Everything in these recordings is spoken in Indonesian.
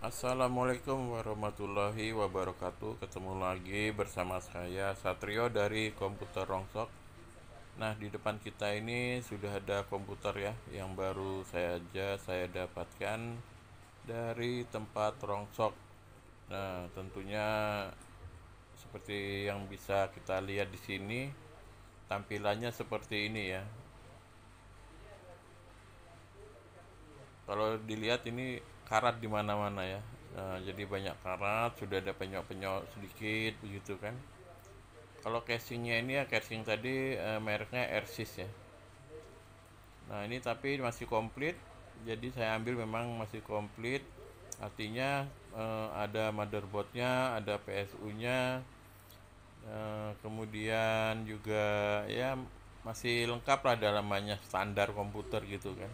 Assalamualaikum warahmatullahi wabarakatuh. Ketemu lagi bersama saya Satrio dari Komputer Rongsok. Nah, di depan kita ini sudah ada komputer ya, yang baru saya dapatkan dari tempat Rongsok. Nah, tentunya seperti yang bisa kita lihat di sini, tampilannya seperti ini ya. Kalau dilihat ini karat di mana-mana ya. Nah, jadi banyak karat, sudah ada penyok-penyok sedikit begitu kan. Kalau casingnya ini ya, casing tadi mereknya Arsys ya. Nah, ini tapi masih komplit. Jadi saya ambil memang masih komplit. Artinya ada motherboardnya, ada PSU-nya, kemudian juga ya masih lengkap lah dalamannya, standar komputer gitu kan.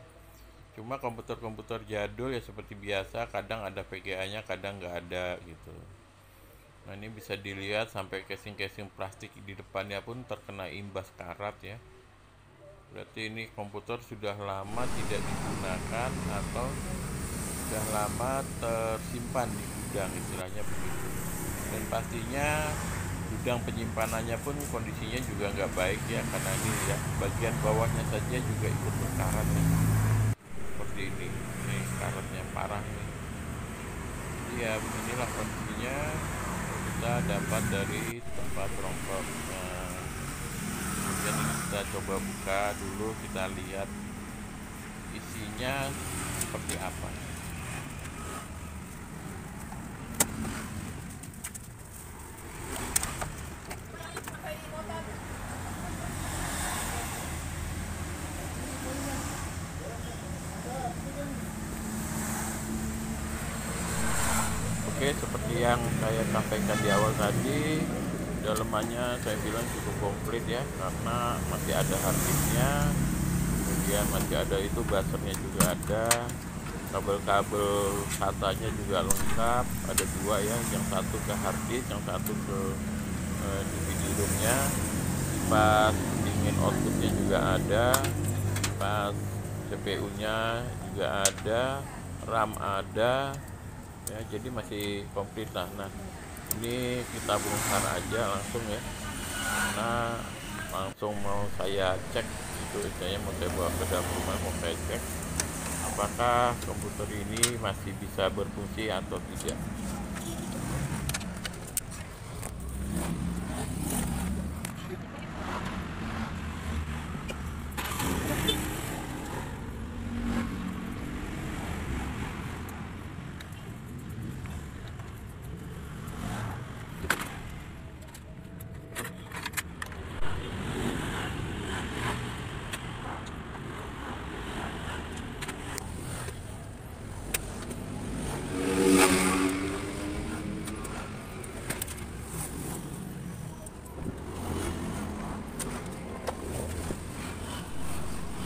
Cuma komputer-komputer jadul ya seperti biasa, kadang ada VGA-nya, kadang nggak ada gitu. Nah, ini bisa dilihat sampai casing-casing plastik di depannya pun terkena imbas karat ya. Berarti ini komputer sudah lama tidak digunakan atau sudah lama tersimpan di gudang, istilahnya begitu. Dan pastinya gudang penyimpanannya pun kondisinya juga nggak baik ya, karena ini ya bagian bawahnya saja juga ikut berkarat nih. Seperti ini karatnya parah nih. Iya, beginilah kondisinya kita dapat dari tempat Rongsok. Nah, kemudian ini kita coba buka dulu, kita lihat isinya seperti apa. Oke, seperti yang saya sampaikan di awal tadi, dalamannya saya bilang cukup komplit ya, karena masih ada harddisknya, kemudian masih ada itu buzzernya juga ada, kabel-kabel SATA-nya juga lengkap, ada dua ya, yang satu ke harddisk, yang satu ke DVD room-nya. Pas dingin outputnya juga ada, pas CPU-nya juga ada, RAM ada ya, jadi masih komplit lah. Nah, ini kita bongkar aja langsung ya, karena langsung mau saya cek itu, saya mau saya bawa ke dalam rumah, mau saya cek apakah komputer ini masih bisa berfungsi atau tidak.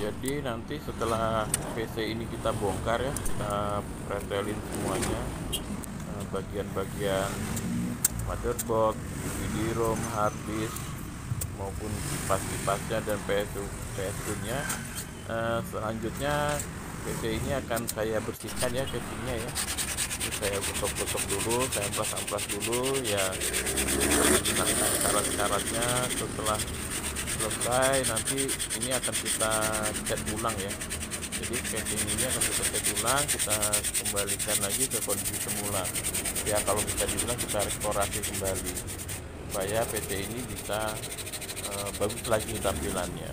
Jadi nanti setelah PC ini kita bongkar ya, kita pretelin semuanya, bagian-bagian motherboard, CD-ROM, hard disk maupun kipas-kipasnya dan PSU-nya. Selanjutnya PC ini akan saya bersihkan ya, casingnya ya. Ini saya gosok-gosok dulu, saya amplas-amplas dulu ya, hilangkan karat-karatnya. Setelah selesai nanti ini akan kita cat ulang ya. Jadi casing ini akan kita cat ulang, kita kembalikan lagi ke kondisi semula ya, kalau bisa dibilang kita restorasi kembali supaya PC ini bisa bagus lagi tampilannya.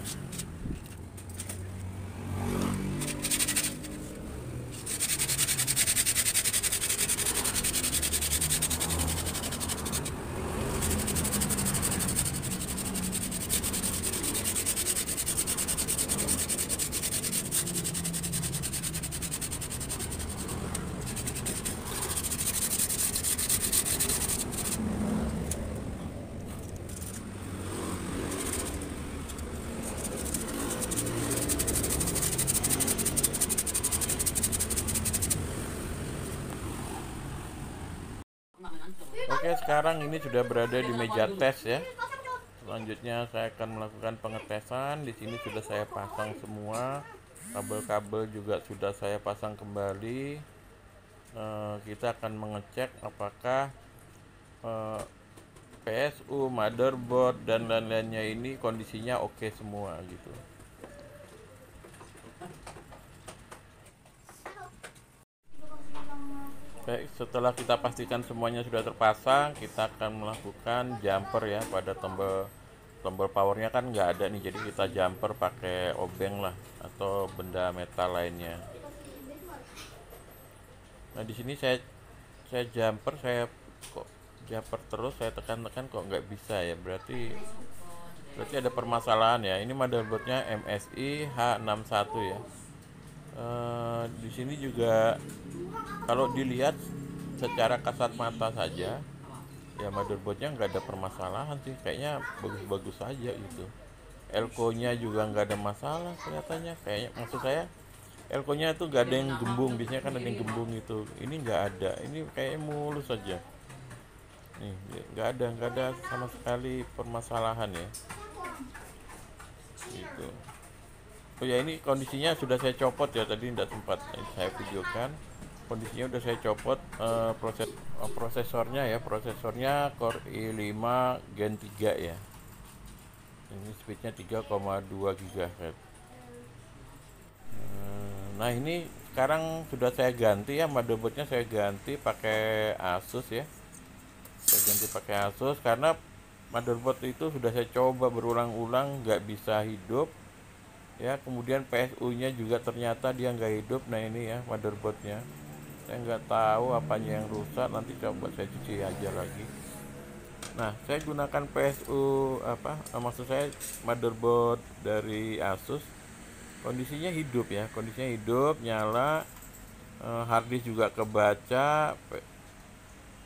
Oke, sekarang ini sudah berada di meja tes ya. Selanjutnya saya akan melakukan pengetesan. Di sini sudah saya pasang semua. Kabel-kabel juga sudah saya pasang kembali. kita akan mengecek apakah eh, PSU, motherboard dan lain-lainnya ini kondisinya oke semua gitu. Baik, setelah kita pastikan semuanya sudah terpasang, kita akan melakukan jumper ya pada tombol tombol powernya kan nggak ada nih, jadi kita jumper pakai obeng lah atau benda metal lainnya. Nah di sini saya jumper, saya kok jumper terus, saya tekan-tekan kok nggak bisa ya, berarti berarti ada permasalahan ya. Ini motherboardnya MSI H61 ya. Di sini juga kalau dilihat secara kasat mata saja ya motherboardnya nggak ada permasalahan sih, kayaknya bagus-bagus saja gitu. Elko-nya juga nggak ada masalah kelihatannya, kayaknya maksud saya Elko-nya itu nggak ada yang gembung, biasanya kan ada yang gembung itu, ini nggak ada, ini kayaknya mulus saja nih, nggak ada sama sekali permasalahan ya gitu. Oh ya, ini kondisinya sudah saya copot ya, tadi tidak sempat saya videokan. Kondisinya sudah saya copot, prosesornya ya, prosesornya Core i5 Gen 3 ya. Ini speednya 3,2 GHz. Nah ini sekarang sudah saya ganti ya, motherboardnya saya ganti pakai Asus ya. Saya ganti pakai Asus karena motherboard itu sudah saya coba berulang-ulang nggak bisa hidup ya. Kemudian PSU nya juga ternyata dia nggak hidup. Nah ini ya motherboardnya, saya nggak tahu apanya yang rusak, nanti coba saya cuci aja lagi. Nah saya gunakan PSU maksud saya motherboard dari Asus, kondisinya hidup ya, kondisinya hidup, nyala, harddisk juga kebaca,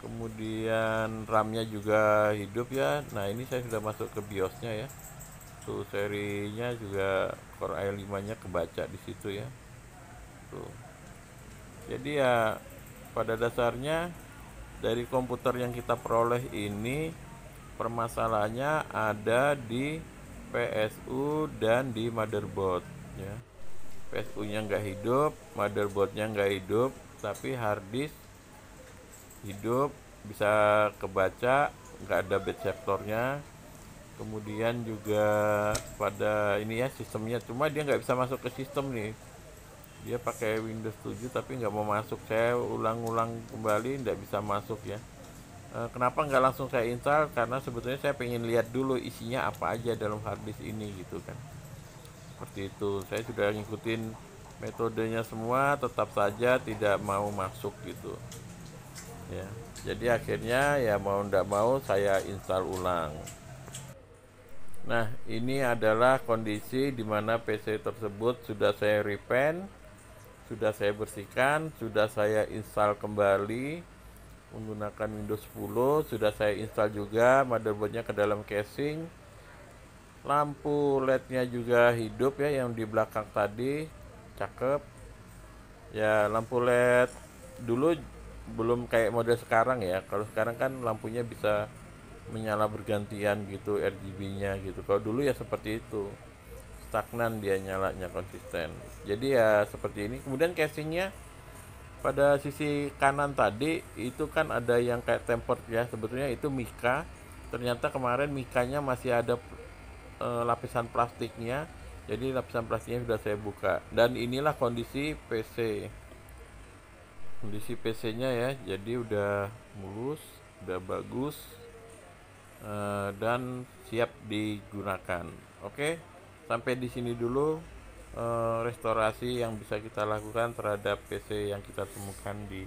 kemudian RAM-nya juga hidup ya. Nah ini saya sudah masuk ke BIOS-nya ya, tuh serinya juga Core i5-nya kebaca di situ ya. Tuh. Jadi ya pada dasarnya dari komputer yang kita peroleh ini permasalahannya ada di PSU dan di motherboard ya. PSU-nya nggak hidup, motherboardnya nggak hidup, tapi harddisk hidup, bisa kebaca, nggak ada bad sectornya. Kemudian juga pada ini ya sistemnya, cuma dia nggak bisa masuk ke sistem nih, dia pakai Windows 7 tapi nggak mau masuk, saya ulang-ulang kembali nggak bisa masuk ya. Kenapa nggak langsung saya install, karena sebetulnya saya pengen lihat dulu isinya apa aja dalam harddisk ini gitu kan, seperti itu. Saya sudah ngikutin metodenya semua, tetap saja tidak mau masuk gitu ya. Jadi akhirnya ya mau ndak mau saya install ulang. Nah ini adalah kondisi dimana PC tersebut sudah saya repaint, sudah saya bersihkan, sudah saya install kembali menggunakan Windows 10, sudah saya install juga motherboardnya ke dalam casing. Lampu LED-nya juga hidup ya, yang di belakang tadi cakep ya. Lampu LED dulu belum kayak model sekarang ya, kalau sekarang kan lampunya bisa menyala bergantian gitu, RGB-nya gitu. Kalau dulu ya seperti itu, stagnan dia nyalanya, konsisten. Jadi ya seperti ini. Kemudian casingnya pada sisi kanan tadi itu kan ada yang kayak tempered ya, sebetulnya itu mika. Ternyata kemarin mikanya masih ada lapisan plastiknya, jadi lapisan plastiknya sudah saya buka. Dan inilah kondisi PC-nya ya, jadi udah mulus, udah bagus, dan siap digunakan. Oke, sampai di sini dulu restorasi yang bisa kita lakukan terhadap PC yang kita temukan di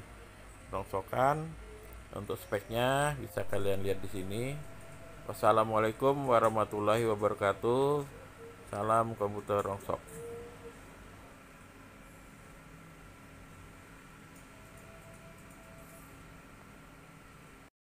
rongsokan. Untuk speknya bisa kalian lihat di sini. Wassalamualaikum warahmatullahi wabarakatuh. Salam komputer rongsok.